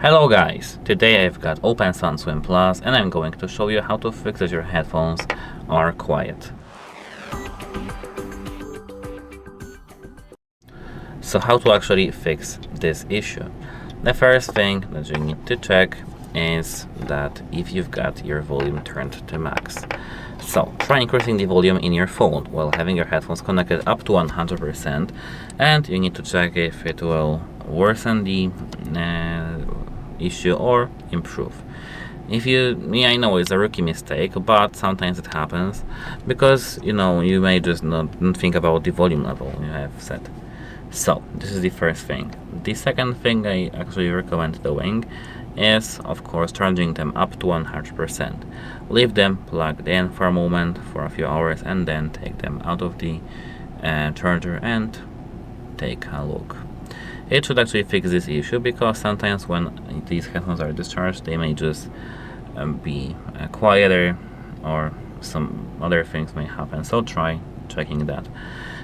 Hello guys, today I've got OPN Sound Swym Plus and I'm going to show you how to fix that your headphones are quiet. So how to actually fix this issue? The first thing that you need to check is that if you've got your volume turned to max. So try increasing the volume in your phone while having your headphones connected up to 100%, and you need to check if it will worsen the issue or improve. I know it's a rookie mistake, but sometimes it happens because you may just not think about the volume level you have set. So this is the first thing. The second thing I actually recommend doing is, of course, charging them up to 100%. Leave them plugged in for a moment, for a few hours, and then take them out of the charger and take a look. It should actually fix this issue because sometimes when these headphones are discharged, they may just be quieter or some other things may happen. So try checking that.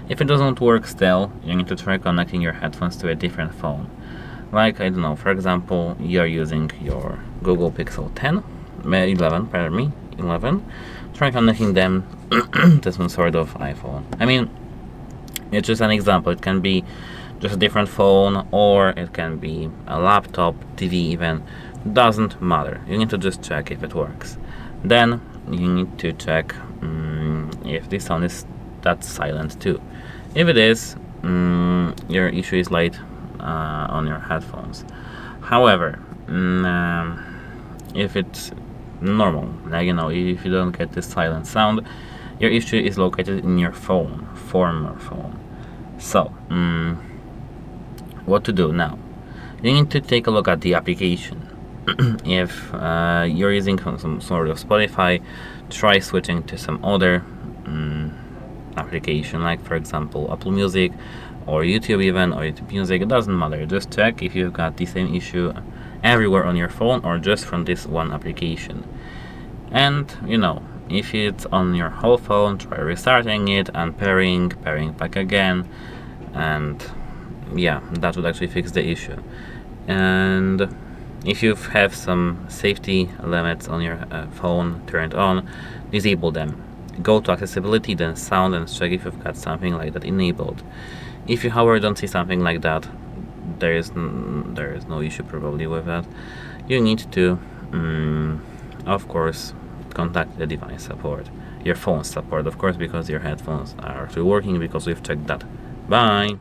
If it doesn't work still, you need to try connecting your headphones to a different phone. Like, I don't know, for example, you're using your Google Pixel 11. Try connecting them to some sort of iPhone. I mean, it's just an example. It can be just a different phone, or it can be a laptop, TV even. Doesn't matter. You need to just check if it works. Then you need to check if the sound is that silent too. If it is, your issue is light on your headphones. However, if it's normal, like if you don't get this silent sound, your issue is located in your phone, former phone. So, what to do now? You need to take a look at the application. If you're using some sort of Spotify, try switching to some other application, like for example Apple Music or YouTube even, or YouTube Music. It doesn't matter. Just check if you've got the same issue everywhere on your phone or just from this one application. And if it's on your whole phone, try restarting it and pairing back again, and yeah, that would actually fix the issue. And if you have some safety limits on your phone turned on, disable them. Go to accessibility, then sound, and check if you've got something like that enabled. If you, however, don't see something like that, there is no issue probably with that. You need to, of course, contact the device support, your phone support, of course, because your headphones are actually working, because we've checked that. Bye!